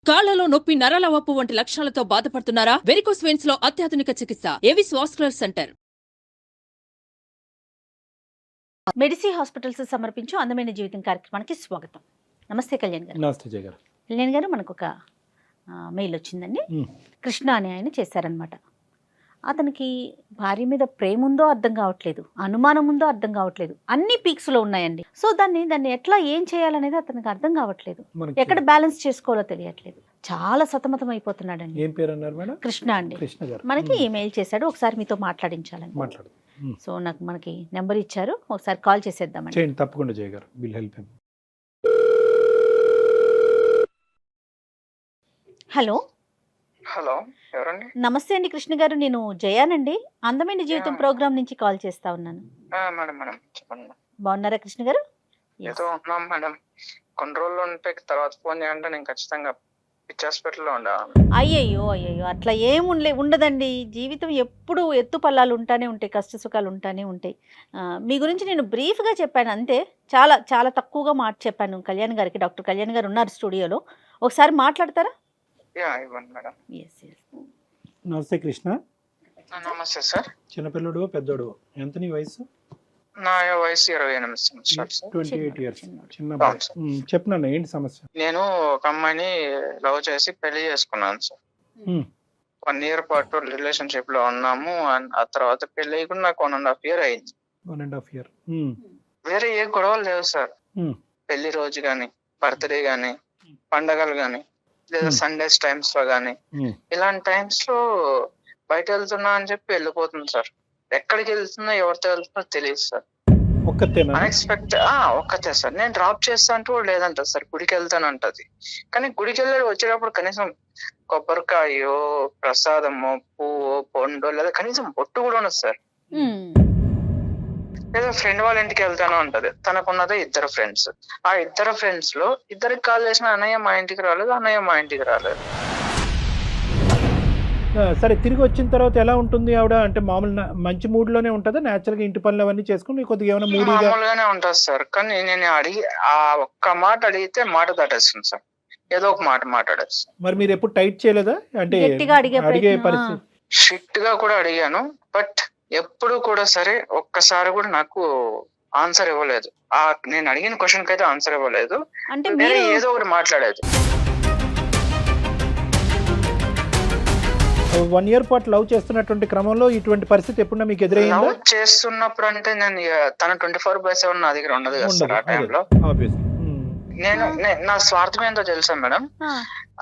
కాళ్లలో నొప్పి, నరాల వాపు వంటి లక్షణాలతో బాధపడుతున్నారా? వెరికోస్ వెయిన్స్ లో అత్యాధునిక చికిత్స Avis vascular centre. Medici hospitals సమర్పించు అందమైన జీవితం కార్యక్రమానికి స్వాగతం. నమస్తే కళ్యాణ్ గారు. నమస్తే జయ గారు. కళ్యాణ్ గారు, మనకు ఒక మెయిల్ వచ్చిందండి. కృష్ణ అనే ఆయన చేశారనమాట. అతనికి భార్య మీద ప్రేమ ఉందో అర్థం కావట్లేదు, అనుమానం ఉందో అర్థం కావట్లేదు, అన్ని పీక్స్లో ఉన్నాయండి. సో దాన్ని ఎట్లా ఏం చేయాలనేది అతనికి అర్థం కావట్లేదు, ఎక్కడ బ్యాలెన్స్ చేసుకోవాలో తెలియట్లేదు, చాలా సతమతం అయిపోతున్నాడండి. ఏం పేరు అన్నారు మేడం? కృష్ణ అండి. కృష్ణ గారు మనకి ఈమెయిల్ చేశాడు, ఒకసారి మీతో మాట్లాడించాలని. మాట్లాడు. సో మనకి నెంబర్ ఇచ్చారు, ఒకసారి కాల్ చేసేద్దామండి. చేయండి తప్పకుండా జయ గారు, will help him. Hello. Hello, ఎవరండి? నమస్తే అండి కృష్ణ గారు, నేను జయానండి, అందమైన జీవితం ప్రోగ్రామ్ నుంచి కాల్ చేస్తా ఉన్నాను. మేడం మేడం చెప్పండి. బాగున్నారా కృష్ణ గారు? ఏదో ఉన్నాం మేడం, కొన్ని రోజులు ఉంటే తర్వాత ఫోన్ చేయాలంటే నేను ఖచ్చితంగా పిచ్చి హాస్పిటల్లో ఉండాలి. అయ్యయ్యో అయ్యయ్యో, అట్లా ఏం ఉండదండి. జీవితం ఎప్పుడు ఎత్తు పల్లాలు ఉంటానే ఉంటాయి, కష్ట సుఖాలు ఉంటానే ఉంటాయి. మీ గురించి నేను బ్రీఫ్గా చెప్పాను అంతే, చాలా చాలా తక్కువగా మాట చెప్పాను కళ్యాణ్ గారికి. డాక్టర్ కళ్యాణ్ గారు ఉన్నారు స్టూడియోలో, ఒకసారి మాట్లాడతారా? ఇవ్వండి మేడం. నమస్తే కృష్ణ. నమస్తే సార్. చిన్నపిల్లడు పెద్దోడు ఎంత నీ వయసు? నా వయసు 28 సంవత్సరాలు సార్. 28 years. చిన్న చెప్పినాను, ఏంటి సమస్య? నేను ఒక అమ్మాయిని లవ్ చేసి పెళ్లి చేసుకున్నాను సార్. 1 year పాటు రిలేషన్షిప్ లో ఉన్నాము. ఆ తర్వాత పెళ్లి అయ్యి కూడా నాకు 1.5 year అయింది. 1.5 year. వేరే ఏ గొడవలు లేవు సార్. పెళ్లి రోజు గాని, బర్త్డే గాని, పండగలు గాని, లేదా సండేస్ టైమ్స్ లో గానీ, ఇలాంటి టైమ్స్ లో బయట వెళ్తున్నా అని చెప్పి వెళ్ళిపోతుంది సార్. ఎక్కడికి వెళ్తున్నా, ఎవరితో వెళ్తున్నా తెలియదు సార్. అన్ఎక్స్పెక్టెడ్. ఒక్కతే సార్. నేను డ్రాప్ చేస్తా అంటూ లేదంట సార్, గుడికి వెళ్తానంటది. కానీ గుడికి వెళ్ళి వచ్చేటప్పుడు కనీసం కొబ్బరికాయో, ప్రసాదమో, పువ్వు, పండు, లేదా కనీసం బొట్టు కూడా ఉండదు సార్. లేదా ఫ్రెండ్ వాళ్ళ ఇంటికి వెళ్తాను అంటది. తనకున్నదే 2 ఫ్రెండ్స్. ఆ 2 ఫ్రెండ్స్ లో ఇద్దరికి కాల్ చేసిన అన్నయ్య మా ఇంటికి రాలేదు, అన్నయ్య మా ఇంటికి రాలేదు. సరే, తిరిగి వచ్చిన తర్వాత ఎలా ఉంటుంది ఆవిడ? అంటే మామూలు మంచి మూడ్ లోనే ఉంటుందా? నేచురల్ గా ఇంటి పనులు అవన్నీ చేసుకుని కొద్దిగా ఏమైనా మామూలుగానే ఉంటుంది సార్. కానీ నేను అడిగి ఆ ఒక్క మాట అడిగితే మాట దాటేస్తుంది సార్, ఏదో ఒక మాట మాట్లాడేస్తుంది. మరి మీరు ఎప్పుడు టైట్ చేయలేదా? అంటే అడిగే పరిస్థితి? స్ట్రిక్ట్ గా కూడా అడిగాను, బట్ ఎప్పుడు కూడా సరే ఒక్కసారి కూడా నాకు ఆన్సర్ ఇవ్వలేదు. నేను అడిగిన క్వశ్చన్ కి అయితే ఆన్సర్ ఇవ్వలేదు, అంటే ఏదో ఒకటి మాట్లాడేది. 1 year పాటు లవ్ చేస్తున్నటువంటి క్రమంలో ఇటువంటి పరిస్థితి ఎప్పుడన్నా మీకు ఎదురైందా? లవ్ చేస్తున్నప్పుడు అంటే నేను తన 24/7 నా దగ్గర ఉండదు కదా సార్. ఆ టైంలో నేను నా స్వార్థం ఏంటో తెలుసా మేడం?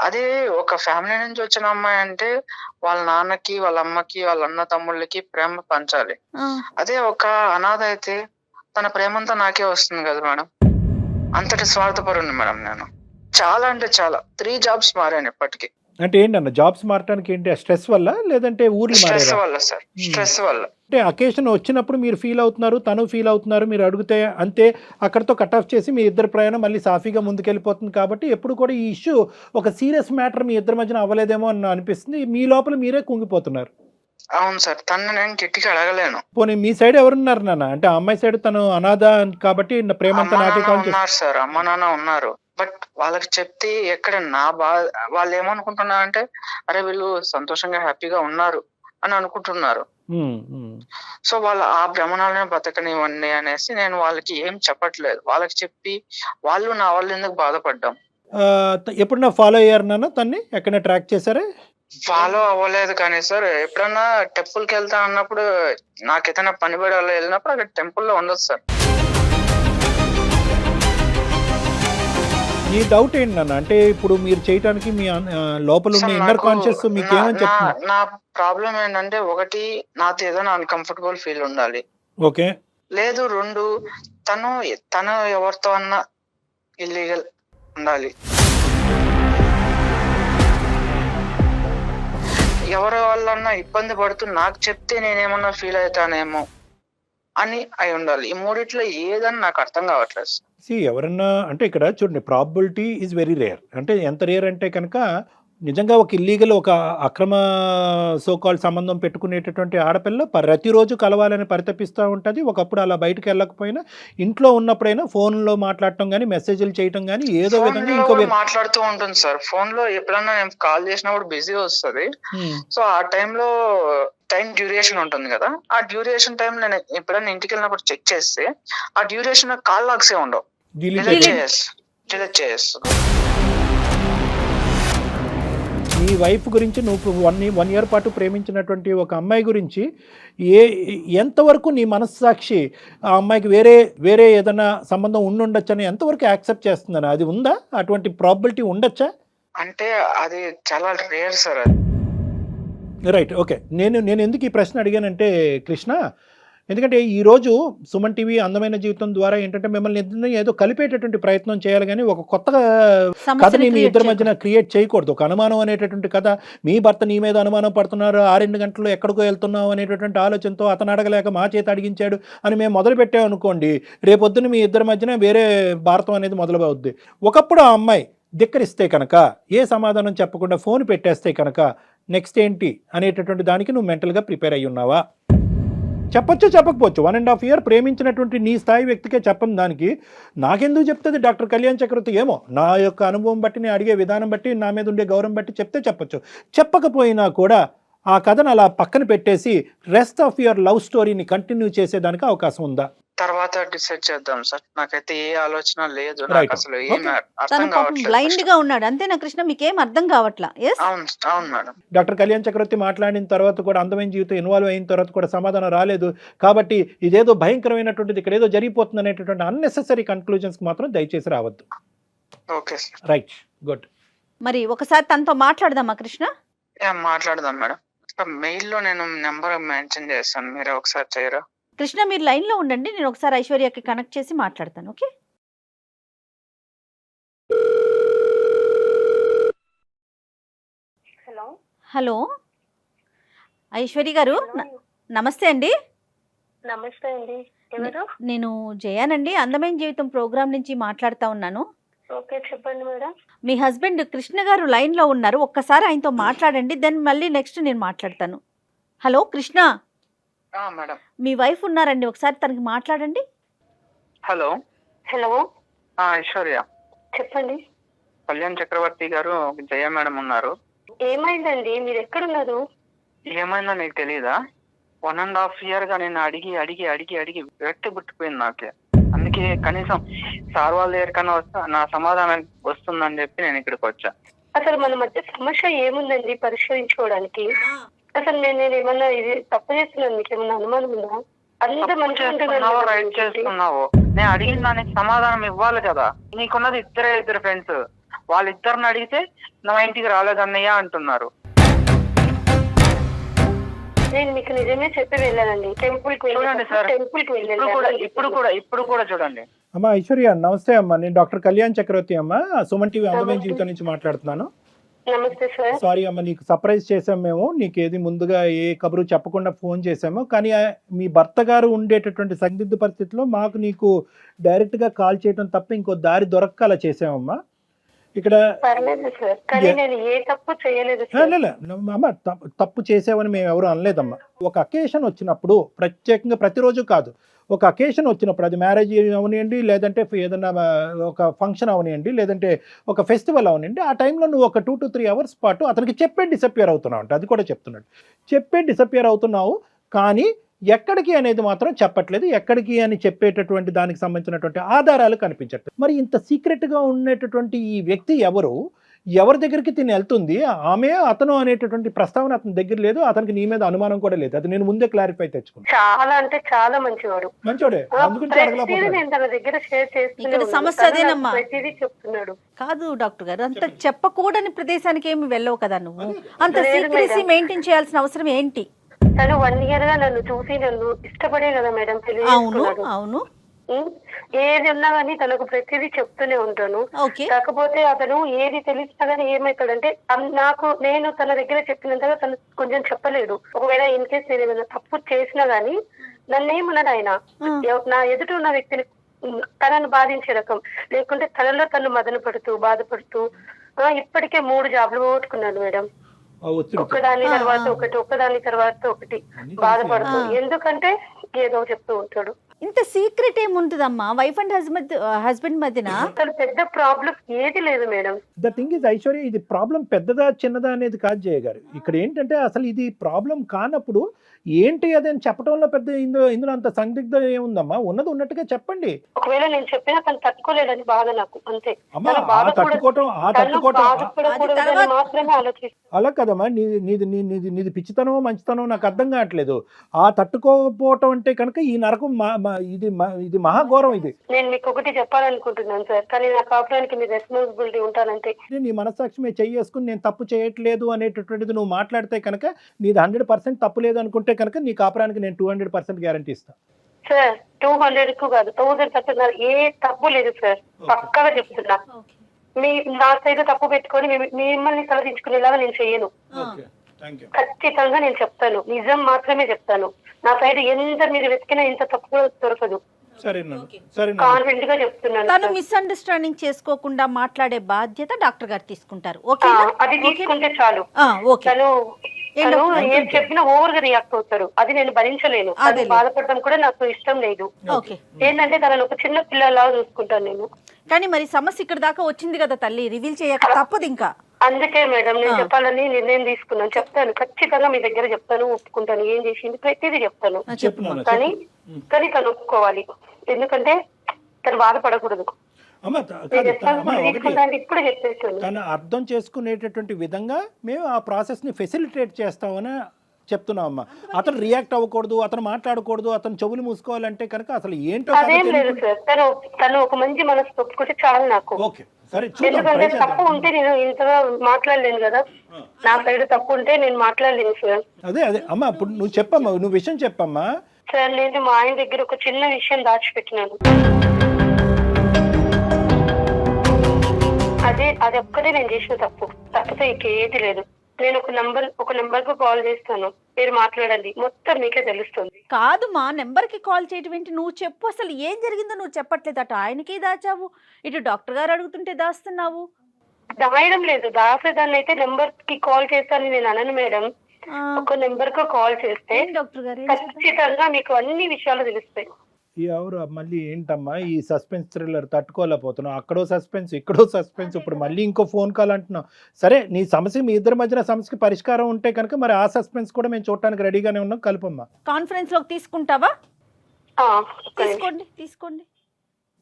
అదే ఒక ఫ్యామిలీ నుంచి వచ్చిన అమ్మాయి అంటే వాళ్ళ నాన్నకి, వాళ్ళ అమ్మకి, వాళ్ళ అన్న తమ్ముళ్ళకి ప్రేమ పంచాలి. అదే ఒక అనాథ అయితే తన ప్రేమంతా నాకే వస్తుంది కదా మేడం. అంతటి స్వార్థపరుని మేడం నేను. చాలా అంటే చాలా 3 jobs మారాను ఇప్పటికి. అంటే ఏంటన్న జాబ్స్ మారడానికి ఏంటి? స్ట్రెస్ వల్ల, లేదంటే ఊర్లు స్ట్రెస్ వల్ల సార్. స్ట్రెస్ వల్ల. అంటే అకేషన్ వచ్చినప్పుడు మీరు ఫీల్ అవుతున్నారు, తను ఫీల్ అవుతున్నారు, మీరు అడిగితే అంతే అక్కడతో కట్ ఆఫ్ చేసి మీ ఇద్దరు ప్రయాణం మళ్ళీ సాఫీగా ముందుకెళ్ళిపోతుంది. కాబట్టి ఎప్పుడు కూడా ఈ ఇష్యూ ఒక సీరియస్ మ్యాటర్ మీ ఇద్దరి మధ్యన అవ్వలేదేమో అని అనిపిస్తుంది. మీ లోపల మీరే కుంగిపోతున్నారు. అవును సార్, తను నేను గట్టిగా అడగలేను. పోనీ మీ సైడ్ ఎవరున్నారు నాన్న? అంటే ఆ అమ్మాయి సైడ్ తను అనాథ కాబట్టి ప్రేమంతా నాకే ఉన్నారు సార్. అమ్మ నాన్న ఉన్నారు, బట్ వాళ్ళకి చెప్తే ఎక్కడ నా వాళ్ళు ఏమనుకుంటున్నారు అంటే అరే వీళ్ళు సంతోషంగా హ్యాపీగా ఉన్నారు అని అనుకుంటున్నారు. సో వాళ్ళ ఆ భ్రమణాలనే బతకనివ్వండి అనేసి నేను వాళ్ళకి ఏం చెప్పట్లేదు. వాళ్ళకి చెప్పి వాళ్ళు నా వాళ్ళు ఎందుకు బాధపడ్డాం. ఎప్పుడన్నా ఫాలో అయ్యారు నాన్న తన్ని? ఎక్కడైనా ట్రాక్ చేశారా? ఫాలో అవ్వలేదు కానీ సార్, ఎప్పుడన్నా టెంపుల్ కి వెళ్తా అన్నప్పుడు, నాకు ఏదైనా పని పడి వెళ్ళినప్పుడు అక్కడ టెంపుల్లో ఉండదు సార్. ఈ డౌట్ ఏంటి నాన్న? అంటే ఇప్పుడు మీరు చేయడానికి మీ లోపల ఉన్న ఇన్నర్ కాన్షియస్ మీకు ఏమని చెప్తున్నారు? నా ప్రాబ్లం ఏంటంటే, ఒకటి నాతో ఏదైనా అన్కంఫర్టబుల్ ఫీల్ ఉండాలి. ఓకే. లేదు 2 తను ఎవరితో అన్నా ఇల్లీగల్ ఉండాలి. ఎవరి వాళ్ళన్నా ఇబ్బంది పడుతూ నాకు చెప్తే నేనేమన్నా ఫీల్ అవుతానేమో అని అయి ఉండాలి. ఈ 3 ఏదని నాకు అర్థం కావట్లేదు. ఎవరన్నా అంటే ఇక్కడ చూడండి, ప్రాబిలిటీ ఈజ్ వెరీ రేర్. అంటే ఎంత రేర్ అంటే కనుక నిజంగా ఒక ఇల్లీగల్ ఒక అక్రమ సోకాల్ సంబంధం పెట్టుకునేటటువంటి ఆడపిల్ల ప్రతిరోజు కలవాలని పరితపిస్తూ ఉంటుంది. ఒకప్పుడు అలా బయటకు వెళ్ళకపోయినా ఇంట్లో ఉన్నప్పుడైనా ఫోన్లో మాట్లాడటం కానీ మెసేజ్లు చేయటం కానీ ఏదో విధంగా ఇంకో మాట్లాడుతూ ఉంటుంది సార్. ఫోన్ లో ఎప్పుడన్నా నేను కాల్ చేసినప్పుడు బిజీ వస్తుంది. సో ఆ టైంలో టైం డ్యూరేషన్ ఉంటుంది కదా, ఆ డ్యూరేషన్ టైం నేను ఎప్పుడైనా ఇంటికి వెళ్ళినప్పుడు చెక్ చేస్తే ఆ డ్యూరేషన్ కాల్ లాగ్సే ఉండవు, డిలీట్ చేస్తాను. నీ వైఫ్ గురించి నువ్వు వన్ ఇయర్ పాటు ప్రేమించినటువంటి ఒక అమ్మాయి గురించి ఎంతవరకు నీ మనస్సాక్షి ఆ అమ్మాయికి వేరే ఏదైనా సంబంధం ఉండుండొచ్చని ఎంతవరకు యాక్సెప్ట్ చేస్తుందని, అది ఉందా? అటువంటి ప్రాబిలిటీ ఉండొచ్చా? అంటే అది చాలా రేర్ సార్. అది రైట్, ఓకే. నేను ఎందుకు ఈ ప్రశ్న అడిగానంటే కృష్ణ, ఎందుకంటే ఈరోజు సుమన్ టీవీ అందమైన జీవితం ద్వారా ఏంటంటే మిమ్మల్ని ఏదో కలిపేటటువంటి ప్రయత్నం చేయాలి, కానీ ఒక కొత్త కథని మీ ఇద్దరి మధ్యన క్రియేట్ చేయకూడదు. ఒక అనుమానం అనేటటువంటి కథ, మీ భర్త నీ మీద అనుమానం పడుతున్నారు, 6 గంటల్లో ఎక్కడికో వెళ్తున్నావు అనేటటువంటి ఆలోచనతో అతను అడగలేక మా చేత అడిగించాడు అని మేము మొదలు పెట్టామనుకోండి, రేపొద్దున మీ ఇద్దరి మధ్యన వేరే భారతం అనేది మొదలవుద్ది. ఒకప్పుడు ఆ అమ్మాయి ధిక్కరిస్తే కనుక, ఏ సమాధానం చెప్పకుండా ఫోన్ పెట్టేస్తే కనుక నెక్స్ట్ ఏంటి అనేటటువంటి దానికి నువ్వు మెంటల్గా ప్రిపేర్ అయ్యి ఉన్నావా? చెప్పొచ్చు, చెప్పకపోవచ్చు. 1.5 year ప్రేమించినటువంటి నీ స్థాయి వ్యక్తికే చెప్పని దానికి నాకెందుకు చెప్తుంది డాక్టర్ కళ్యాణ్ చక్రవర్తి? ఏమో నా యొక్క అనుభవం బట్టి, నేను అడిగే విధానం బట్టి, నా మీద ఉండే గౌరవం బట్టి చెప్తే చెప్పొచ్చు. చెప్పకపోయినా కూడా ఆ కథను అలా పక్కన పెట్టేసి రెస్ట్ ఆఫ్ యువర్ లవ్ స్టోరీని కంటిన్యూ చేసేదానికి అవకాశం ఉందా? తర్వాత డిసైడ్ చేద్దాం సార్. నాకైతే ఏ ఆలోచన లేదు, నాకు అసలు ఏం అర్థం కావట్లేదు. బ్లైండ్ గా ఉన్నాడు అంతేనా కృష్ణ? మీకేం అర్థం కావట్లా? అవును మేడం. డాక్టర్ కళ్యాణ్ చక్రవర్తి మాట్లాడిన తర్వాత కూడా, అందమైన జీవితం ఇన్వాల్వ్ అయిన తర్వాత కూడా సమాధానం రాలేదు కాబట్టి ఇదేదో భయంకరమైనటువంటిది, ఇక్కడ ఏదో జరిగిపోతుంది అనేటటువంటి అన్నెసెసరీ కన్క్లూజన్స్ మాత్రం దయచేసి రావద్దు. Okay right, good. మరి ఒకసారి తనతో మాట్లాడదామా కృష్ణ? మాట్లాడదాం మేడం. మెయిల్ లో నేను నెంబర్ మెన్షన్ చేస్తాను, మీరు ఒకసారి చేయరా? కృష్ణ మీరు లైన్ లో ఉండండి, నేను ఒకసారి ఐశ్వర్యకి కనెక్ట్ చేసి మాట్లాడతాను. ఓకే. హలో ఐశ్వర్య గారు, నమస్తే అండి. నమస్తే అండి. ఎవరు? నేను జయానండి, అందమైన జీవితం ప్రోగ్రామ్ నుంచి మాట్లాడుతా ఉన్నాను. ఓకే, చెప్పండి మేడం. మీ హస్బెండ్ కృష్ణ గారు లైన్ లో ఉన్నారు, ఒక్కసారి ఆయనతో మాట్లాడండి, దెన్ మళ్ళీ నెక్స్ట్ నేను మాట్లాడతాను. హలో కృష్ణ, మేడం మీ వైఫ్ ఉన్నారండి, ఒకసారి తనకి మాట్లాడండి. హలో. హలో ఐశ్వర్య చెప్పండి. కళ్యాణ్ చక్రవర్తి గారు, జయ మేడం ఉన్నారు. ఏమైందండి? మీరు ఎక్కడున్నారు? ఏమైందో నీకు తెలీదా? 1.5 year గా నేను అడిగి అడిగి అడిగి అడిగి వ్యక్తి పుట్టిపోయింది నాకే. అందుకే కనీసం సార్ వాళ్ళ దగ్గరికన్నా వస్తా, నా సమాధానం వస్తుందని చెప్పి నేను ఇక్కడికి వచ్చా. అసలు మన మధ్య సమస్య ఏముందండి పరిష్కరించుకోవడానికి? అసలు నేను ఏమన్నా ఇది తప్పు చేస్తున్నాను, మీకు ఏమన్నా అనుమానం ఉందా? అందరూ మంచిగా రైట్ చేస్తున్నావు. నేను అడిగిన దానికి సమాధానం ఇవ్వాలి కదా. నీకున్నది ఇద్దరు ఫ్రెండ్స్, వాళ్ళిద్దరిని అడిగితే నా ఇంటికి రాలేదన్నయ్య అంటున్నారు. నేను మీకు నిజమే చెప్పి వెళ్ళానండి, టెంపుల్ కి చూడండి సార్, ఇప్పుడు కూడా చూడండి. అమ్మా ఐశ్వర్య, నమస్తే అమ్మా. నేను డాక్టర్ కళ్యాణ్ చక్రవర్తి అమ్మా, సుమన్ టీవీ అందమైన జీవితం నుంచి మాట్లాడుతున్నాను. నమస్తే సార్. సారీ అమ్మ, నీకు సర్ప్రైజ్ చేసాం మేము. నీకు ఏది ముందుగా ఏ కబురు చెప్పకుండా ఫోన్ చేసాము, కానీ మీ భర్త గారు ఉండేటటువంటి సందిగ్ధ పరిస్థితిలో మాకు నీకు డైరెక్ట్గా కాల్ చేయడం తప్ప ఇంకో దారి దొరక్క అలా చేసామమ్మా. ఇక్కడ అమ్మ తప్పు చేసావని మేము ఎవరు అనలేదమ్మా. ఒక అకేషన్ వచ్చినప్పుడు, ప్రత్యేకంగా ప్రతిరోజు కాదు, ఒక అకేషన్ వచ్చినప్పుడు, అది మ్యారేజ్ అవనివ్వండి, లేదంటే ఏదైనా ఒక ఫంక్షన్ అవనివ్వండి, లేదంటే ఒక ఫెస్టివల్ అవనివ్వండి, ఆ టైంలో నువ్వు ఒక 2 to 3 hours పాటు అతనికి చెప్పే డిసప్పియర్ అవుతున్నావు అంటే, అది కూడా చెప్తున్నాడు, చెప్పే డిసప్పియర్ అవుతున్నావు, కానీ ఎక్కడికి అనేది మాత్రం చెప్పట్లేదు. ఎక్కడికి అని చెప్పేటటువంటి దానికి సంబంధించినటువంటి ఆధారాలు కనిపించట్లేదు. మరి ఇంత సీక్రెట్గా ఉండేటటువంటి ఈ వ్యక్తి ఎవరి దగ్గరికి తిని వెళ్తుంది? ఆమె అతను అనేటటువంటి ప్రస్తావన అతని దగ్గర లేదు, అతనికి నీ మీద అనుమానం కూడా లేదు. అది నేను ముందే క్లారిఫై తెచ్చుకున్నాను. చాలా అంటే చాలా మంచివాడు, మంచివాడే. సమస్య అదేనమ్మా. కాదు డాక్టర్ గారు, అంత చెప్పకూడని ప్రదేశానికి ఏమి వెళ్ళవు కదా నువ్వు, అంత సీక్రెసీ మెయింటైన్ చేయాల్సిన అవసరం ఏంటి? తను 1 year గా నన్ను చూసి నన్ను ఇష్టపడే కదా మేడం పెళ్లి చేసుకున్నాడు. అవును, ఏది ఉన్నా గానీ తనకు ప్రతిదీ చెప్తూనే ఉంటాను. కాకపోతే అతను ఏది తెలిసినా గానీ ఏమైతాడంటే, నేను తన దగ్గర చెప్పినంతగా తను కొంచెం చెప్పలేడు. ఒకవేళ ఇన్ కేస్ నేను ఏమైనా తప్పు చేసినా గానీ నన్నేమన్నాడు ఆయన, నా ఎదుట ఉన్న వ్యక్తిని తనను బాధించే రకం, లేకుంటే తనలో తను మదన పడుతూ బాధపడుతూ ఇప్పటికే 3 జాబ్లు పోగొట్టుకున్నాను మేడం. ఒత్తిడి ఒక్కదాని తర్వాత ఒకటి, ఒక్కదాని తర్వాత ఒకటి బాధపడుతూ. ఎందుకంటే ఏదో చెప్తూ ఉంటాడు. ఇంత సీక్రెట్ ఏముంటుందమ్మా వైఫ్ అండ్ హస్బెండ్ మధ్యన? అసలు పెద్ద ప్రాబ్లం ఏది లేదు madam. The thing is Aishwarya, ఇది ప్రాబ్లం పెద్దదా చిన్నదా అనేది కాదు జయ గారు. ఇక్కడ ఏంటంటే అసలు ఇది ప్రాబ్లం కానప్పుడు ఏంటి అదని చెప్పడంలో పెద్ద ఇందులో అంత సందిగ్ధం ఏముందమ్మా? ఉన్నది ఉన్నట్టుగా చెప్పండి. ఒకవేళ నేను చెప్పినా తను తట్టుకోలేదని బాధ నాకు, అంతే. అమ్మా తట్టుకోవటం మాత్రమే ఆలోచిస్తాను. అలా కదమ్మా, నీది పిచ్చితనమో మంచితనమో నాకు అర్థం కావట్లేదు. ఆ తట్టుకోకపోవటం అంటే కనుక ఈ నరకం ఇది మహాఘోరం. ఇది నేను మీకు ఒకటి చెప్పాలనుకుంటున్నాను సార్, కానీ నా కాపురానికి మీ రెస్పాన్సిబిలిటీ ఉంటానంటే. నీ మనస్సాక్షి మీద చేసుకుని నేను తప్పు చేయట్లేదు అనేటటువంటిది నువ్వు మాట్లాడితే కనుక నీది 100% తప్పు లేదు అనుకుంటే కనుక నీ కాపురానికి నేను 200% గ్యారంటీ ఇస్తాను సార్. 200 కాదు, 1000% ఏ తప్పు లేదు సార్, పక్కాగా చెప్తున్నా. నా సైడ్ తప్పు పెట్టుకొని మిమ్మల్ని తలదించుకునేలాగా నేను చెయ్యను. ఖచ్చితంగా నేను చెప్తాను, నిజం మాత్రమే చెప్తాను. నా సైడ్ ఎంత మీరు వెతికినా ఇంత తప్పు దొరకదు. కాన్ఫిడెంట్ గా చెప్తున్నాను. తను మిస్అండర్స్టాండింగ్ చేసుకోకుండా మాట్లాడే బాధ్యత డాక్టర్ గారు తీసుకుంటారు. అది తీసుకుంటే చాలు. తను ఏం చెప్పినా ఓవర్ గా రియాక్ట్ అవుతారు, అది నేను భరించలేను. అది బాధపడడం కూడా నాకు ఇష్టం లేదు. ఏంటంటే తనను ఒక చిన్న పిల్లలాగా చూసుకుంటాను నేను. కానీ మరి సమస్య ఇక్కడ దాకా వచ్చింది కదా తల్లి, రివీల్ చేయక తప్పదు. ఇంకా అందుకే మేడం నేను చెప్పాలని నిర్ణయం తీసుకున్నాను. చెప్తాను, ఖచ్చితంగా మీ దగ్గర చెప్తాను, ఒప్పుకుంటాను. ఏం చేసింది ప్రతిదీ చెప్తాను. కానీ తను ఒప్పుకోవాలి, ఎందుకంటే తను బాధపడకూడదు. ఇప్పుడు చెప్పేసాను. తను అర్థం చేసుకునేటటువంటి విధంగా మేము ఆ ప్రాసెస్ ని ఫెసిలిటేట్ చేస్తామని చెప్తున్నాం అమ్మా. అతను రియాక్ట్ అవ్వకూడదు, అతను మాట్లాడకూడదు, అతను చెవులు మూసుకోవాలంటే కనుక అసలు ఏంటో అదేం లేదు సార్. తను ఒక మంచి మనసు ఒప్పుకుంటే చాలు నాకు. ఓకే సరే, ఎందుకంటే తప్పు ఉంటే నేను ఇంతగా మాట్లాడలేను కదా. నా సైడ్ తప్పు ఉంటే నేను మాట్లాడలేను సార్. అదే అమ్మా, ఇప్పుడు నువ్వు చెప్పమ్మా, నువ్వు విషయం చెప్పమ్మా. సార్ నేను మా ఆయన దగ్గర ఒక చిన్న విషయం దాచిపెట్టినాను. అది ఒక్కటే నేను చేసిన తప్పు, తప్పితే ఇంకేది లేదు. నేను ఒక నెంబర్ కు కాల్ చేస్తాను, మీరు మాట్లాడండి, మొత్తం మీకే తెలుస్తుంది. కాదు మా నెంబర్ కి కాల్ చేయటం ఏంటి? నువ్వు చెప్పు, అసలు ఏం జరిగిందో నువ్వు చెప్పట్లేదు. అటు ఆయనకి దాచావు, ఇటు డాక్టర్ గారు అడుగుతుంటే దాస్తున్నావు. దాయడం లేదు, దాసేదాన్ని అయితే నెంబర్ కి కాల్ చేస్తానని నేను అనను మేడం. ఒక నెంబర్ కు కాల్ చేస్తే డాక్టర్ గారు ఖచ్చితంగా మీకు అన్ని విషయాలు తెలుస్తాయి. ఎవరు మళ్ళీ ఏంటమ్మా ఈ సస్పెన్స్ థ్రిల్లర్ తట్టుకోలేకపోతున్నావు? అక్కడో సస్పెన్స్, ఇక్కడో సస్పెన్స్, ఇప్పుడు మళ్ళీ ఇంకో ఫోన్ కాల్ అంటున్నావు. సరే, నీ సమస్య మీ ఇద్దరి మధ్యన సమస్యకి పరిష్కారం ఉంటే కనుక మరి ఆ సస్పెన్స్ కూడా మేము చూడటానికి రెడీగానే ఉన్నాం. కలుపమ్మా. కాన్ఫరెన్స్ లోకి తీసుకుంటావా? తీసుకోండి.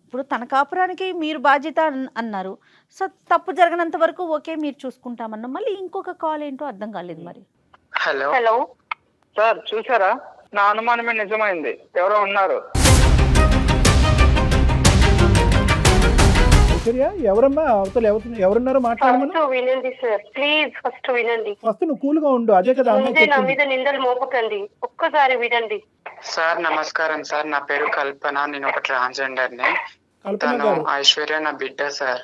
ఇప్పుడు తన కాపురానికి మీరు బాధ్యత అన్నారు. సో తప్పు జరగనంత వరకు ఓకే మీరు చూసుకుంటామన్నా, మళ్ళీ ఇంకొక కాల్ ఏంటో అర్థం కాలేదు మరి. హలో సార్, చూసారా? నా అనుమానమే నిజమైంది, ఎవరో ఉన్నారు. ఎవరమ్మా అవతల ఎవరున్నారో మాట్లాడమని వినండి సార్, ప్లీజ్ ఫస్ట్ వినండి. ఫస్ట్ నువ్వు కూల్ గా ఉండు. అదే కదా నా మీద నిందలు మోపకండి, ఒక్కసారి వినండి. సార్ నమస్కారం సార్, నా పేరు కల్పన, నేను ఒక ట్రాన్స్జెండర్ ని. తను ఐశ్వర్య నా బిడ్డ సార్.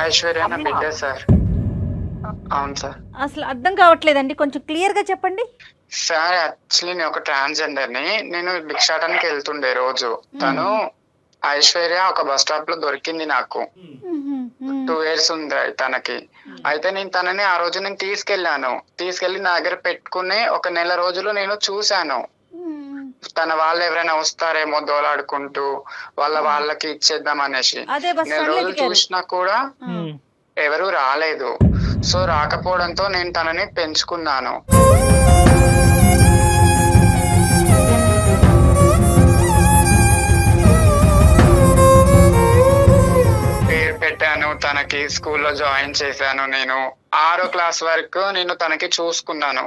ఐశ్వర్య నా బిడ్డ సార్. అవును సార్. అసలు అర్థం కావట్లేదండి, కొంచెం క్లియర్ గా చెప్పండి సార్. యాక్చువల్లీ నేను ఒక ట్రాన్స్జెండర్ ని, నేను భిక్షాటనకి వెళ్తుండే రోజు. తను ఐశ్వర్య ఒక బస్ స్టాప్ లో దొరికింది నాకు. 2 years ఉంది తనకి. అయితే నేను తనని ఆ రోజు నేను తీసుకెళ్లి నా దగ్గర పెట్టుకుని 1 నెల రోజులు నేను చూశాను. తన వాళ్ళు ఎవరైనా వస్తారేమో దోలాడుకుంటూ వాళ్ళకి ఇచ్చేద్దాం అనేసి. నెల రోజులు చూసినా కూడా ఎవరు రాలేదు. సో రాకపోవడంతో నేను తనని పెంచుకున్నాను. పేరు పెట్టాను తనకి, స్కూల్లో జాయిన్ చేశాను. నేను 6వ క్లాస్ వరకు నేను తనకి చూసుకున్నాను.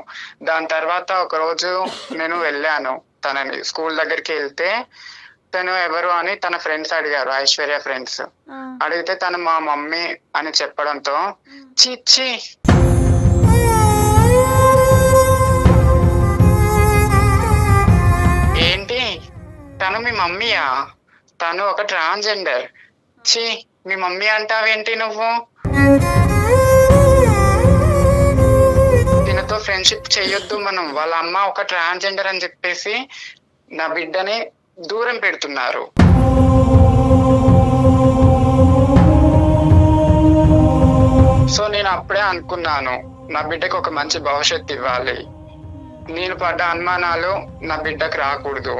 దాని తర్వాత ఒక రోజు నేను వెళ్ళాను తనని స్కూల్ దగ్గరికి. వెళ్తే తను ఎవరు అని తన ఫ్రెండ్స్ అడిగారు, ఐశ్వర్య ఫ్రెండ్స్. అడిగితే తను మా మమ్మీ అని చెప్పడంతో చిచ్చి ఏంటి తను మీ మమ్మీయా? తను ఒక ట్రాన్స్జెండర్. ఛీ, మీ మమ్మీ అంటావేంటి నువ్వు? తినతో ఫ్రెండ్షిప్ చెయ్యొద్దు మనం, వాళ్ళ అమ్మ ఒక ట్రాన్స్జెండర్ అని చెప్పేసి నా బిడ్డని దూరం పెడుతున్నారు. సో నేను అప్పుడే అనుకున్నాను, నా బిడ్డకు ఒక మంచి భవిష్యత్తు ఇవ్వాలి, నేను పడ్డ అనుమానాలు నా బిడ్డకు రాకూడదు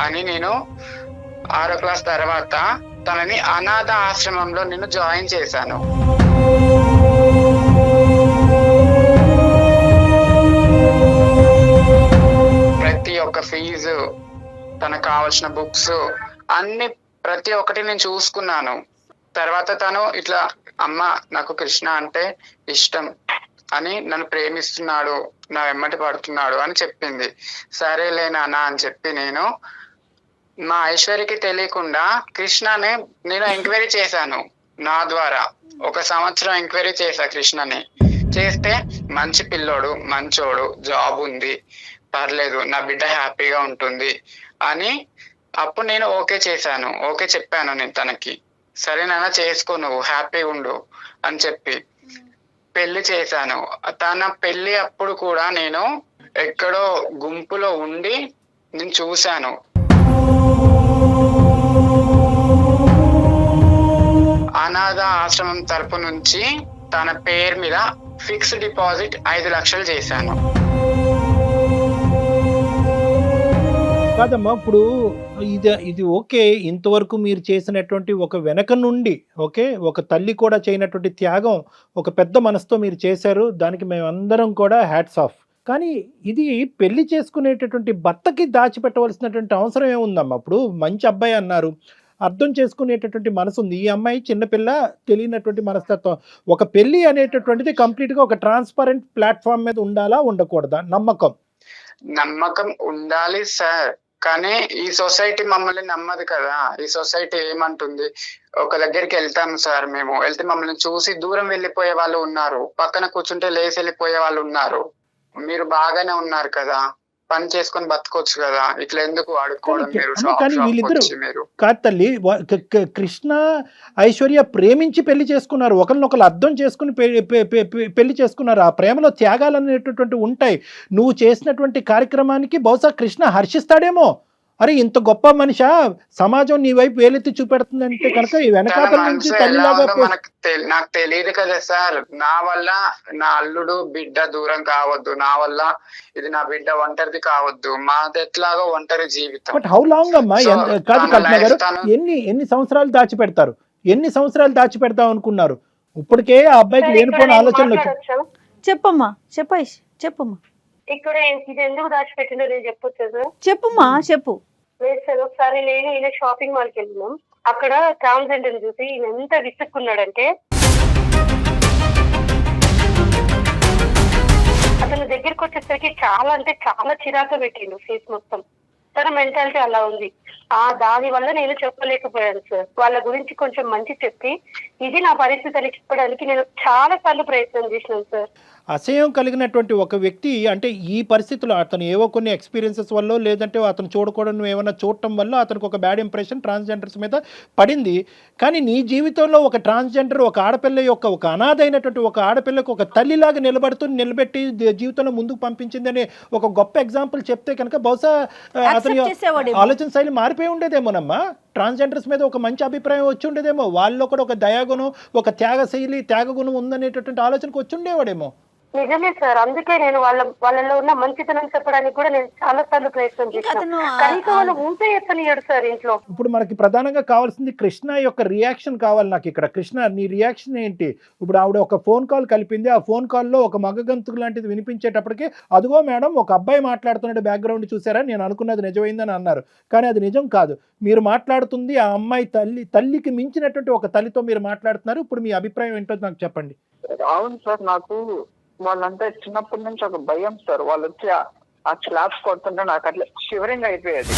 అని నేను 6వ క్లాస్ తర్వాత తనని అనాథ ఆశ్రమంలో నేను జాయిన్ చేశాను. ప్రతి ఒక్క ఫీజు, తనకు కావాల్సిన బుక్స్ అన్ని ప్రతి ఒక్కటి నేను చూసుకున్నాను. తర్వాత తను ఇట్లా, అమ్మ నాకు కృష్ణ అంటే ఇష్టం అని, నన్ను ప్రేమిస్తున్నాడు, నా వెమ్మటి పడుతున్నాడు అని చెప్పింది. సరేలే నాన్న అని చెప్పి నేను మా ఐశ్వర్యకి తెలియకుండా కృష్ణని నేను ఎంక్వైరీ చేశాను. నా ద్వారా 1 సంవత్సరం ఎంక్వైరీ చేశా కృష్ణని. చేస్తే మంచి పిల్లోడు, మంచోడు, జాబ్ ఉంది, పర్లేదు, నా బిడ్డ హ్యాపీగా ఉంటుంది అని అప్పుడు నేను ఓకే చేశాను. ఓకే చెప్పాను నేను తనకి, సరే నాన్న చేసుకో, నువ్వు హ్యాపీగా ఉండు అని చెప్పి పెళ్లి చేశాను. తన పెళ్లి అప్పుడు కూడా నేను ఎక్కడో గుంపులో ఉండి నేను చూశాను. అనాథ ఆశ్రమం తరపు నుంచి తన పేరు మీద ఫిక్స్డ్ డిపాజిట్ 5 లక్షలు చేశాను. కాదమ్మా, ఇప్పుడు ఇది ఓకే, ఇంతవరకు మీరు చేసినటువంటి ఒక వెనక నుండి ఓకే, ఒక తల్లి కూడా చేయనటువంటి త్యాగం ఒక పెద్ద మనసుతో మీరు చేశారు, దానికి మేమందరం కూడా హ్యాట్స్ ఆఫ్. కానీ ఇది పెళ్లి చేసుకునేటటువంటి భర్తకి దాచిపెట్టవలసినటువంటి అవసరం ఏముందమ్మా? ఇప్పుడు మంచి అబ్బాయి అన్నారు, అర్థం చేసుకునేటటువంటి మనసు ఉంది. ఈ అమ్మాయి చిన్నపిల్ల, తెలియనటువంటి మనస్తత్వం. ఒక పెళ్లి అనేటటువంటిది కంప్లీట్గా ఒక ట్రాన్స్పరెంట్ ప్లాట్ఫామ్ మీద ఉండాలా, ఉండకూడదా? నమ్మకం ఉండాలి సార్, కానీ ఈ సొసైటీ మమ్మల్ని నమ్మదు కదా. ఈ సొసైటీ ఏమంటుంది, ఒక దగ్గరికి వెళ్తాము సార్, మేము వెళ్తే మమ్మల్ని చూసి దూరం వెళ్ళిపోయే వాళ్ళు ఉన్నారు, పక్కన కూర్చుంటే లేచి వెళ్ళిపోయే వాళ్ళు ఉన్నారు. మీరు బాగానే ఉన్నారు కదా, పని చేసుకొని బతకొచ్చు కదా, ఇట్లా ఎందుకు అడుక్కోవడం మీరు? కాదు తల్లి, కృష్ణ ఐశ్వర్య ప్రేమించి పెళ్లి చేసుకున్నారు, ఒకరినొకరు అర్థం చేసుకుని పెళ్లి చేసుకున్నారు. ఆ ప్రేమలో త్యాగాలు అనేటటువంటి ఉంటాయి. నువ్వు చేసినటువంటి కార్యక్రమానికి బహుశా కృష్ణ హర్షిస్తాడేమో. అరే ఇంత గొప్ప మనిషి, సమాజం నీ వైపు వేలెత్తి చూపెడుతుందంటే కనుక ఈ వెనకాల నుంచి తల్లిలాగా. నాకు తెలియదు కదా సార్, నా వల్ల నా అల్లుడు బిడ్డ దూరం కావద్దు, నా వల్ల ఇది నా బిడ్డ ఒంటరిది కావద్దు, మాది ఎట్లాగో ఒంటరి జీవితం. బట్ హౌ లాంగ్ అమ్మా? కాదు కల్పన గారు, ఎన్ని సంవత్సరాలు దాచిపెడతారు? ఎన్ని సంవత్సరాలు దాచిపెడతాం అనుకున్నారు? ఇప్పటికే ఆ అబ్బాయికి లేనిపోయిన ఆలోచనలు వచ్చాయి. చెప్పమ్మా, చెప్పమ్మా. ఇక్కడ ఇది ఎందుకు దాచిపెట్టిందో నేను చెప్పొచ్చు. చెప్పుమా, చెప్పు. లేదు సార్, ఒకసారి నేను ఈయన షాపింగ్ మాల్కి వెళ్ళినాం. అక్కడ ట్రాన్స్జెండర్ చూసి ఈయన ఎంత విసుక్కున్నాడంటే, అతను దగ్గరికి వచ్చేసరికి చాలా అంటే చాలా చిరాకు పెట్టిండు ఫేస్ మొత్తం. తన మెంటాలిటీ అలా ఉంది. దాని వల్ల నేను చెప్పలేకపోయాను సార్. వాళ్ళ గురించి కొంచెం మంచి చెప్పి ఇది నా పరిస్థితి అని చెప్పడానికి నేను చాలా సార్లు ప్రయత్నం చేసినాను సార్. అసహ్యం కలిగినటువంటి ఒక వ్యక్తి అంటే ఈ పరిస్థితుల్లో అతను ఏవో కొన్ని ఎక్స్పీరియన్సెస్ వల్ల, లేదంటే అతను చూడకూడదు ఏమైనా చూడటం వల్ల అతనికి ఒక బ్యాడ్ ఇంప్రెషన్ ట్రాన్స్జెండర్స్ మీద పడింది. కానీ నీ జీవితంలో ఒక ట్రాన్స్జెండర్, ఒక ఆడపిల్ల యొక్క, ఒక అనాథ అయినటువంటి ఒక ఆడపిల్లకు ఒక తల్లిలాగా నిలబెట్టి జీవితంలో ముందుకు పంపించింది అనే ఒక గొప్ప ఎగ్జాంపుల్ చెప్తే కనుక బహుశా అతని ఆలోచన శైలి మారిపోయి ఉండేదేమోనమ్మా. ట్రాన్స్జెండర్స్ మీద ఒక మంచి అభిప్రాయం వచ్చి ఉండేదేమో, వాళ్ళలో కూడా ఒక దయాగుణం, ఒక త్యాగగుణం ఉందనేటటువంటి ఆలోచనకు వచ్చి ఉండేవాడేమో. నిజమే సార్, అందుకే నేను వాళ్ళలో ఉన్న మంచితనం చెప్పడానికి కూడా నేను చాలా సార్లు ప్రయత్నం చేశాను. కనీసం వాళ్ళు ఊసే ఎత్తనియడు సార్ ఇంట్లో. ఇప్పుడు మనకి ప్రధానంగా కావాల్సింది కృష్ణ యొక్క రియాక్షన్ కావాలి నాకు ఇక్కడ. కృష్ణ, నీ రియాక్షన్ ఏంటి? ఇప్పుడు ఆవిడ ఒక ఫోన్ కాల్ కలిపింది, ఆ ఫోన్ కాల్లో ఒక మగగంతుకు లాంటిది వినిపించేటప్పటికి, అదిగో మేడం ఒక అబ్బాయి మాట్లాడుతున్నాడు బ్యాక్గ్రౌండ్ చూసారా, నేను అనుకున్నది నిజమైందని అన్నారు. కానీ అది నిజం కాదు. మీరు మాట్లాడుతుంది ఆ అమ్మాయి తల్లికి మించినటువంటి ఒక తల్లితో మీరు మాట్లాడుతున్నారు. ఇప్పుడు మీ అభిప్రాయం ఏంటో నాకు చెప్పండి. అవును సార్, నాకు వాళ్ళంతా చిన్నప్పటి నుంచి ఒక భయం సార్. వాళ్ళు వచ్చి ఆ స్లాబ్స్ కొడుతుంటే నాకు అట్లా షివరింగ్ అయిపోయేది.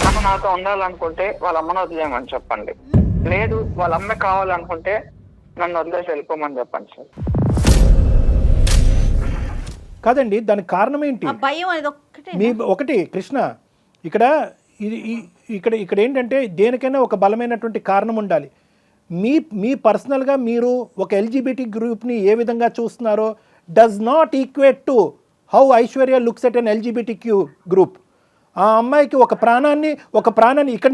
తను నాతో ఉండాలనుకుంటే వాళ్ళ అమ్మను వదిలేయమని చెప్పండి, లేదు వాళ్ళ అమ్మ కావాలనుకుంటే నన్ను వదిలేసి వెళ్ళిపోమని చెప్పండి సార్. కాదండి, దానికి కారణం ఏంటి? ఒకటి కృష్ణ, ఇక్కడ ఏంటంటే దేనికైనా ఒక బలమైనటువంటి కారణం ఉండాలి. మీ పర్సనల్గా మీరు ఒక ఎల్జిబిటీ గ్రూప్ని ఏ విధంగా చూస్తున్నారో does not equate to how Aishwarya looks at an LGBTQ group. ఆ అమ్మాయికి ఒక ప్రాణాన్ని ఇక్కడ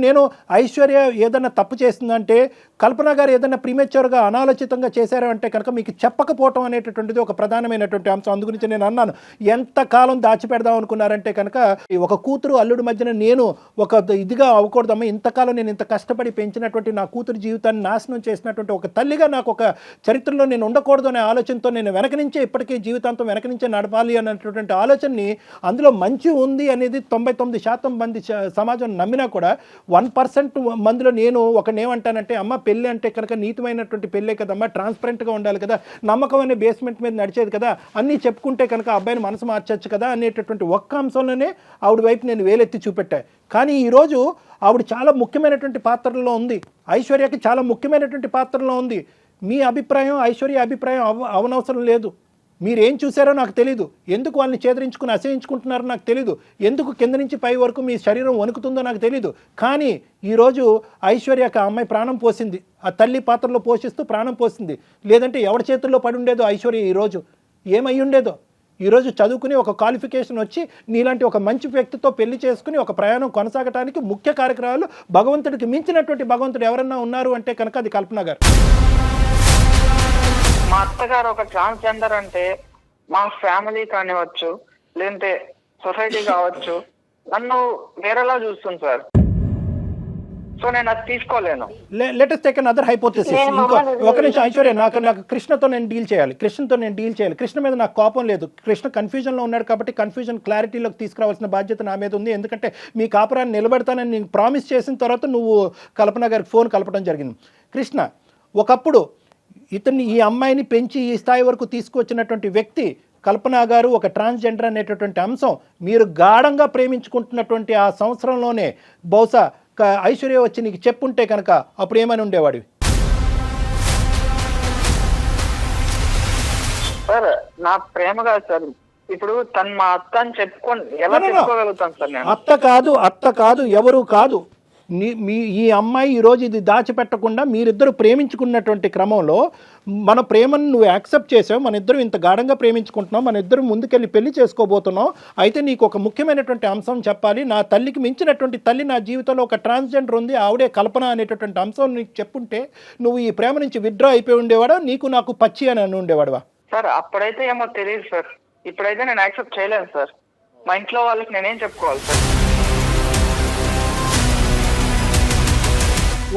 నేను ఐశ్వర్య ఏదైనా తప్పు చేస్తుందంటే, కల్పన గారు ఏదైనా ప్రీమెచ్యూర్గా అనాలోచితంగా చేశారు అంటే కనుక మీకు చెప్పకపోవటం అనేటటువంటిది ఒక ప్రధానమైనటువంటి అంశం. అందుగురించి నేను అన్నాను, ఎంతకాలం దాచిపెడదాం అనుకున్నారంటే కనుక ఒక కూతురు అల్లుడి మధ్యన నేను ఒక ఇదిగా అవ్వకూడదమ్మా, ఇంతకాలం నేను ఇంత కష్టపడి పెంచినటువంటి నా కూతురు జీవితాన్ని నాశనం చేసినటువంటి ఒక తల్లిగా నాకు ఒక చరిత్రలో నేను ఉండకూడదు అనే ఆలోచనతో నేను వెనక నుంచే ఇప్పటికీ జీవితాంతం వెనక నుంచే నడపాలి అన్నటువంటి ఆలోచనని, అందులో మంచి ఉంది అనేది 99% మంది సమాజం నమ్మినా కూడా 1% మందిలో నేను ఒకనేమంటానంటే, అమ్మ పెళ్ళి అంటే కనుక నీతిమైనటువంటి పెళ్ళే కదమ్మా, ట్రాన్స్పరెంట్గా ఉండాలి కదా, నమ్మకం అనే బేస్మెంట్ మీద నడిచేది కదా, అన్నీ చెప్పుకుంటే కనుక అబ్బాయిని మనసు మార్చచ్చు కదా అనేటటువంటి ఒక్క అంశంలోనే ఆవిడ వైపు నేను వేలెత్తి చూపెట్టా. కానీ ఈరోజు ఆవిడ చాలా ముఖ్యమైనటువంటి పాత్రలో ఉంది, ఐశ్వర్యకి చాలా ముఖ్యమైనటువంటి పాత్రలో ఉంది. మీ అభిప్రాయం ఐశ్వర్య అభిప్రాయం అవనవసరం లేదు. మీరేం చూసారో నాకు తెలీదు, ఎందుకు వాళ్ళని చేదరించుకుని అసహించుకుంటున్నారో నాకు తెలీదు, ఎందుకు కింద నుంచి పై వరకు మీ శరీరం వణుకుతుందో నాకు తెలీదు. కానీ ఈరోజు ఐశ్వర్యకి ఆ అమ్మాయి ప్రాణం పోసింది, ఆ తల్లి పాత్రలో పోషిస్తూ ప్రాణం పోసింది. లేదంటే ఎవరి చేతుల్లో పడి ఉండేదో ఐశ్వర్య ఈరోజు, ఏమై ఉండేదో. ఈరోజు చదువుకుని ఒక క్వాలిఫికేషన్ వచ్చి నీలాంటి ఒక మంచి వ్యక్తితో పెళ్లి చేసుకుని ఒక ప్రయాణం కొనసాగటానికి ముఖ్య కార్యక్రమాలు భగవంతుడికి మించినటువంటి భగవంతుడు ఎవరన్నా ఉన్నారు అంటే కనుక అది కల్పన గారు. మా అత్తగారు ఒక ట్రాన్స్జెండర్ అంటే మా ఫ్యామిలీ కానివచ్చు, లేదంటే సొసైటీ కావచ్చు, నన్ను వేరేలా చూస్తుంది సార్. సో నేను అది తీసుకోలేను. Let us take another hypothesis. ఇంకో ఒక నిమిషం ఐశ్వర్య, నాకు కృష్ణతో నేను డీల్ చేయాలి, కృష్ణ మీద నాకు కోపం లేదు. కృష్ణ కన్ఫ్యూజన్లో ఉన్నాడు కాబట్టి కన్ఫ్యూజన్ క్లారిటీలోకి తీసుకురావాల్సిన బాధ్యత నా మీద ఉంది. ఎందుకంటే మీ కాపురాన్ని నిలబెడతానని నేను ప్రామిస్ చేసిన తర్వాత నువ్వు కల్పన గారికి ఫోన్ కలపడం జరిగింది. కృష్ణ, ఒకప్పుడు ఈ అమ్మాయిని పెంచి ఈ స్థాయి వరకు తీసుకొచ్చినటువంటి వ్యక్తి కల్పన గారు ఒక ట్రాన్స్జెండర్ అనేటటువంటి అంశం మీరు గాఢంగా ప్రేమించుకుంటున్నటువంటి ఆ సంవత్సరంలోనే బహుశా ఐశ్వర్య వచ్చి నీకు చెప్పుంటే కనుక అప్పుడు ఏమని ఉండేవాడివి? సార్ నా ప్రేమ కాదు సార్, ఇప్పుడు తను మా అత్త అని చెప్పుకొని ఎలా చెప్పుకోగలుగుతాను సార్ నేను? అత్త కాదు ఎవరు కాదు. ఈ అమ్మాయి ఈరోజు ఇది దాచిపెట్టకుండా మీరిద్దరు ప్రేమించుకున్నటువంటి క్రమంలో మన ప్రేమను నువ్వు యాక్సెప్ట్ చేసావు, మన ఇద్దరు ఇంత గాఢంగా ప్రేమించుకుంటున్నావు, మన ఇద్దరు ముందుకెళ్ళి పెళ్లి చేసుకోబోతున్నావు. అయితే నీకు ఒక ముఖ్యమైనటువంటి అంశం చెప్పాలి, నా తల్లికి మించినటువంటి తల్లి నా జీవితంలో ఒక ట్రాన్స్జెండర్ ఉంది, ఆవిడే కల్పన అనేటటువంటి అంశం నీకు చెప్పుంటే నువ్వు ఈ ప్రేమ నుంచి విత్డ్రా అయిపోయి ఉండేవాడా, నీకు నాకు పచ్చి అని ఉండేవాడువా? సార్ అప్పుడైతే ఏమో తెలియదు సార్, ఇప్పుడైతే నేను యాక్సెప్ట్ చేయలేను సార్. మా ఇంట్లో వాళ్ళకి నేనేం చెప్పుకోవాలి సార్?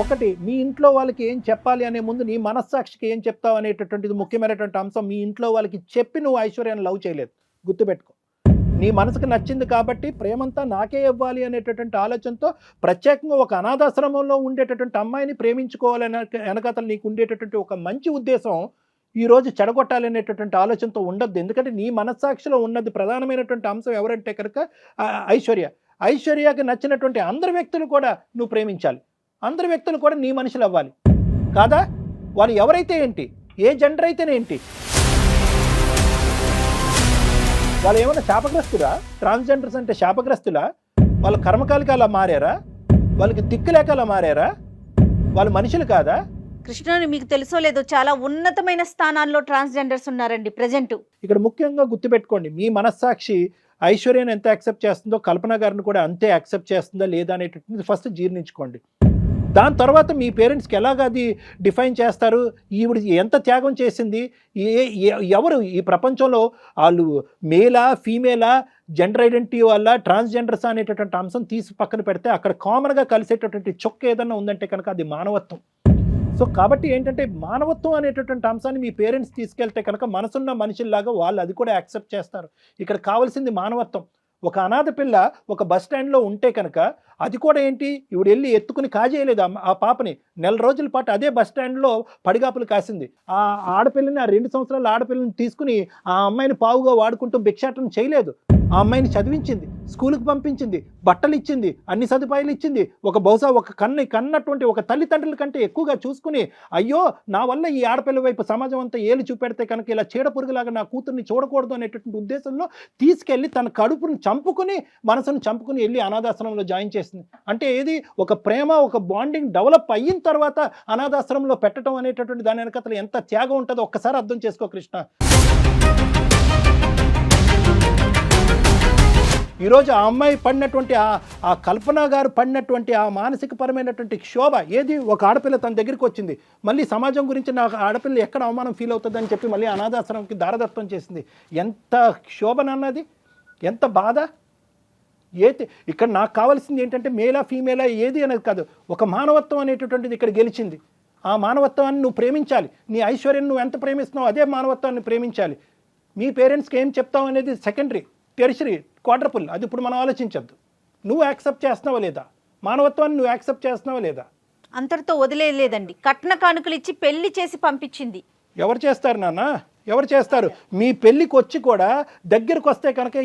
ఒకటి, మీ ఇంట్లో వాళ్ళకి ఏం చెప్పాలి అనే ముందు నీ మనస్సాక్షికి ఏం చెప్తావు అనేటటువంటిది ముఖ్యమైనటువంటి అంశం. మీ ఇంట్లో వాళ్ళకి చెప్పి నువ్వు ఐశ్వర్యాన్ని లవ్ చేయలేదు, గుర్తుపెట్టుకో. నీ మనసుకు నచ్చింది కాబట్టి ప్రేమంతా నాకే ఇవ్వాలి అనేటటువంటి ఆలోచనతో ప్రత్యేకంగా ఒక అనాథాశ్రమంలో ఉండేటటువంటి అమ్మాయిని ప్రేమించుకోవాలనే వెనకాతలు నీకు ఉండేటటువంటి ఒక మంచి ఉద్దేశం ఈరోజు చెడగొట్టాలి అనేటటువంటి ఆలోచనతో ఉండద్దు. ఎందుకంటే నీ మనస్సాక్షిలో ఉన్నది ప్రధానమైనటువంటి అంశం ఎవరంటే కనుక ఐశ్వర్యకి నచ్చినటువంటి అందరి వ్యక్తులు కూడా నువ్వు ప్రేమించాలి, అందరి వ్యక్తులు కూడా నీ మనుషులు అవ్వాలి కాదా? వాళ్ళు ఎవరైతే ఏంటి, ఏ జెండర్ అయితేనేంటి, వాళ్ళు ఏమైనా శాపగ్రస్తురా? ట్రాన్స్జెండర్స్ అంటే శాపగ్రస్తులా? వాళ్ళ కర్మకాలికి అలా మారారా? వాళ్ళకి దిక్కులేక అలా మారారా? వాళ్ళు మనుషులు కాదా? కృష్ణని మీకు తెలుసో లేదో చాలా ఉన్నతమైన స్థానాల్లో ట్రాన్స్జెండర్స్ ఉన్నారండి ప్రజెంట్. ఇక్కడ ముఖ్యంగా గుర్తుపెట్టుకోండి, మీ మనస్సాక్షి ఐశ్వర్యను ఎంత యాక్సెప్ట్ చేస్తుందో కల్పన గారిని కూడా అంతే యాక్సెప్ట్ చేస్తుందా లేదా అనేటటువంటిది ఫస్ట్ జీర్ణించుకోండి. దాని తర్వాత మీ పేరెంట్స్కి ఎలాగ అది డిఫైన్ చేస్తారు, ఈవిడ ఎంత త్యాగం చేసింది, ఎవరు ఈ ప్రపంచంలో వాళ్ళు మేలా ఫీమేలా, జెండర్ ఐడెంటిటీ వల్ల ట్రాన్స్జెండర్స్ అనేటటువంటి అంశం తీసి పక్కన పెడితే అక్కడ కామన్గా కలిసేటటువంటి చొక్క ఏదన్నా ఉందంటే కనుక అది మానవత్వం. సో కాబట్టి ఏంటంటే మానవత్వం అనేటటువంటి అంశాన్ని మీ పేరెంట్స్ తీసుకెళ్తే కనుక మనసున్న మనుషుల్లాగా వాళ్ళు అది కూడా యాక్సెప్ట్ చేస్తారు. ఇక్కడ కావాల్సింది మానవత్వం. ఒక అనాథ పిల్ల ఒక బస్ స్టాండ్లో ఉంటే కనుక అది కూడా ఏంటి, ఇవిడు వెళ్ళి ఎత్తుకుని కాజేయలేదు ఆ పాపని. 4 రోజుల పాటు అదే బస్ స్టాండ్లో పడిగాపులు కాసింది. ఆ ఆడపిల్లని, ఆ 2 సంవత్సరాల ఆడపిల్లని తీసుకుని ఆ అమ్మాయిని పావుగా వాడుకుంటూ భిక్షాటన చేయలేదు. ఆ అమ్మాయిని చదివించింది, స్కూల్కి పంపించింది, బట్టలు ఇచ్చింది, అన్ని సదుపాయాలు ఇచ్చింది. బహుశా ఒక కన్నటువంటి ఒక తల్లిదండ్రుల కంటే ఎక్కువగా చూసుకుని, అయ్యో నా వల్ల ఈ ఆడపిల్ల వైపు సమాజం అంతా ఏలు చూపెడితే కనుక ఇలా చీడపురుగులాగా నా కూతుర్ని చూడకూడదు అనేటటువంటి ఉద్దేశంలో తీసుకెళ్ళి తన కడుపును చంపుకుని, మనసును చంపుకుని వెళ్ళి అనాథాశ్రమంలో జాయిన్ చేసింది. అంటే ఏది, ఒక ప్రేమ, ఒక బాండింగ్ డెవలప్ అయిన తర్వాత అనాథాశ్రమంలో పెట్టడం అనేటటువంటి దాని వెనకాల ఎంత త్యాగం ఉంటుందో ఒక్కసారి అర్థం చేసుకో కృష్ణ. ఈరోజు ఆ అమ్మాయి పడినటువంటి ఆ కల్పన గారు పడినటువంటి ఆ మానసికపరమైనటువంటి క్షోభ ఏది, ఒక ఆడపిల్ల తన దగ్గరికి వచ్చింది, మళ్ళీ సమాజం గురించి నాకు ఆడపిల్ల ఎక్కడ అవమానం ఫీల్ అవుతుందని చెప్పి మళ్ళీ అనాథాశ్రమంకి దారదత్తం చేసింది. ఎంత క్షోభనన్నది, ఎంత బాధ. ఇక్కడ నాకు కావాల్సింది ఏంటంటే మేలా ఫీమేలా ఏది అనేది కాదు, ఒక మానవత్వం అనేటటువంటిది ఇక్కడ గెలిచింది. ఆ మానవత్వాన్ని నువ్వు ప్రేమించాలి. నీ ఐశ్వర్యం నువ్వు ఎంత ప్రేమిస్తున్నావు అదే మానవత్వాన్ని ప్రేమించాలి. మీ పేరెంట్స్కి ఏం చెప్తావు అనేది సెకండరీ, టెరిషరీ, క్వాడ్రపుల్, అది ఇప్పుడు మనం ఆలోచించద్దు. నువ్వు యాక్సెప్ట్ చేస్తున్నావా లేదా, మానవత్వాన్ని నువ్వు యాక్సెప్ట్ చేస్తున్నావా లేదా? అంతటితో వదిలేదండి. కట్న కానుకలు ఇచ్చి పెళ్లి చేసి పంపించింది. ఎవరు చేస్తారు నాన్న, ఎవరు చేస్తారు? మీ పెళ్ళికి వచ్చి కూడా దగ్గరకు వస్తే కనుక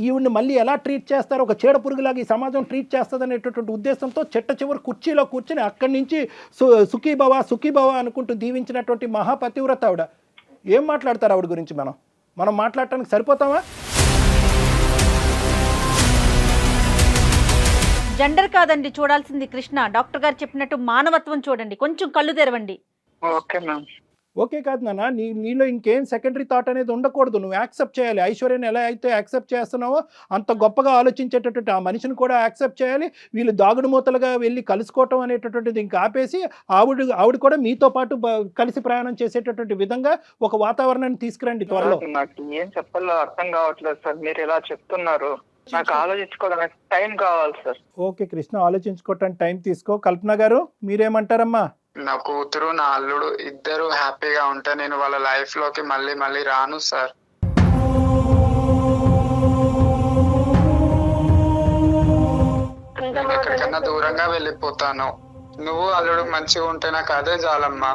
ఈవిడ్ని మళ్ళీ ఎలా ట్రీట్ చేస్తారు, ఒక చీడ పురుగులాగా ఈ సమాజం ట్రీట్ చేస్తుంది అనేటటువంటి ఉద్దేశంతో చెట్ట చివరి కుర్చీలో కూర్చొని అక్కడి నుంచి సుఖీభవ అనుకుంటూ దీవించినటువంటి మహాపతివ్రత ఆవిడ. ఏం మాట్లాడతారు ఆవిడ గురించి? మనం మాట్లాడటానికి సరిపోతామా? జెండర్ కాదండి చూడాల్సింది కృష్ణ, డాక్టర్ గారు చెప్పినట్టు మానవత్వం చూడండి, కొంచెం కళ్ళు తెరవండి. Okay ma'am. ఓకే కాదు నాన్న, నీలో ఇంకేం సెకండరీ థాట్ అనేది ఉండకూడదు. నువ్వు యాక్సెప్ట్ చేయాలి. ఐశ్వర్యాన్ని ఎలా అయితే యాక్సెప్ట్ చేస్తున్నావో అంత గొప్పగా ఆలోచించేటటువంటి ఆ మనిషిని కూడా యాక్సెప్ట్ చేయాలి. వీళ్ళు దాగుడు మూతలుగా వెళ్ళి కలుసుకోవటం అనేటటువంటిది ఇంకా ఆపేసి ఆవిడ కూడా మీతో పాటు కలిసి ప్రయాణం చేసేటటువంటి విధంగా ఒక వాతావరణాన్ని తీసుకురండి త్వరలో. నాకు ఏం చెప్పాలో అర్థం కావట్లేదు సార్, మీరు ఇలా చెప్తున్నారు. నాకు ఆలోచించుకోవడానికి టైం కావాలి సార్. ఓకే కృష్ణ, ఆలోచించుకోవటానికి టైం తీసుకో. కల్పన గారు మీరేమంటారమ్మా? నా కూతురు నా అల్లుడు ఇద్దరు హ్యాపీగా ఉంటే నేను వాళ్ళ లైఫ్ లోకి మళ్ళీ రాను సార్. నేను ఎక్కడికన్నా దూరంగా వెళ్ళిపోతాను. నువ్వు అల్లుడు మంచిగా ఉంటే నాకు అదే చాలమ్మా.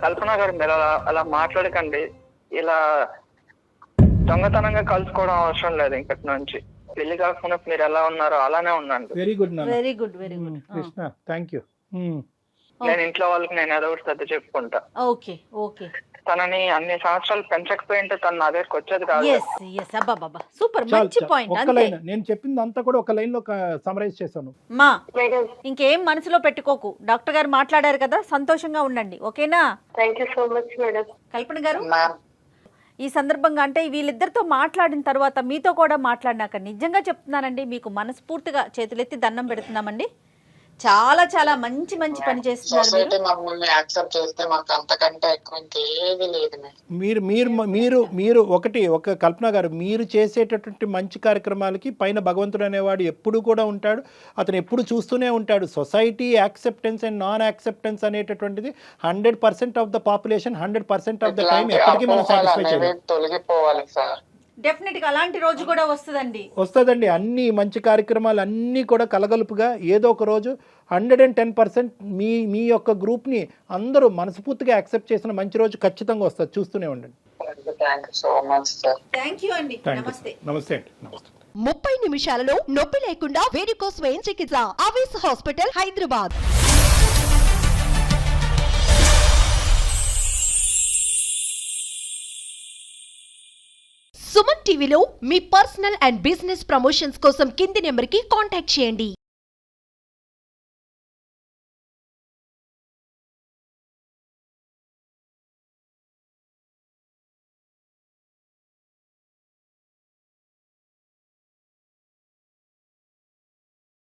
కల్పన గారు మీరు అలా మాట్లాడకండి. ఇలా దొంగతనంగా కలుసుకోవడం అవసరం లేదు. ఇంకటి నుంచి పెళ్లి కాకుండా మీరు ఎలా ఉన్నారో అలానే ఉండండి. Very good very good very good Krishna, thank you. నేను ఇంట్లో వాళ్ళకి నేను ఏదో ఒకటి సర్ది చెప్పుకుంటా. Okay okay. తనని అన్ని సంవత్సరాలు పెంచకపోయింటే తను నా దగ్గరకు వచ్చేది కాదు. సూపర్, మంచి పాయింట్. ఒక లైన్, నేను చెప్పింది అంతా కూడా ఒక లైన్ లో సమరైజ్ చేశాను. మా ఇంకేం మనసులో పెట్టుకోకు, డాక్టర్ గారు మాట్లాడారు కదా, సంతోషంగా ఉండండి. ఓకేనా? Thank you so much madam. Kalpana garu, ఈ సందర్భంగా అంటే వీళ్ళిద్దరితో మాట్లాడిన తర్వాత మీతో కూడా మాట్లాడినాక నిజంగా చెప్తున్నానండి, మీకు మనస్ఫూర్తిగా చేతులెత్తి దండం పెడుతున్నామండి. చాలా చాలా మంచి పని చేస్తున్నారు. సొసైటీ మమ్మల్ని యాక్సెప్ట్ చేస్తే మాకు అంతకంటే ఎక్కువ ఇంకేమీ లేదు. మీరు ఒక కల్పన గారు, మీరు చేసేటటువంటి మంచి కార్యక్రమాలకి పైన భగవంతుడు అనేవాడు ఎప్పుడు కూడా ఉంటాడు. అతను ఎప్పుడు చూస్తూనే ఉంటాడు. Society acceptance and non acceptance అనేటటువంటిది 100% of the population 100% of the time ఎప్పటికీ మనం సాటిస్ఫై చేయాలి. తొలగిపోవాలి సార్. డెఫినెట్ గా అలాంటి రోజు కూడా వస్తుందండి. అన్ని మంచి కార్యక్రమాలు అన్నీ కూడా కలగలుపుగా ఏదో ఒక రోజు 110% మీ యొక్క గ్రూప్ని అందరూ మనస్ఫూర్తిగా యాక్సెప్ట్ చేసిన మంచి రోజు ఖచ్చితంగా వస్తుంది. చూస్తూనే ఉండండి. థ్యాంక్ యూ అండి. నమస్తే. నమస్తే అండి. నమస్తే. 30 నిమిషాలలో నొప్పి లేకుండా వేరికోస్ వెయిన్ చికిత్స ఆవేశ హాస్పిటల్ హైదరాబాద్. సుమన్ టీవీలో మీ పర్సనల్ అండ్ బిజినెస్ ప్రమోషన్స్ కోసం కింది నెంబర్కి కాంటాక్ట్ చేయండి.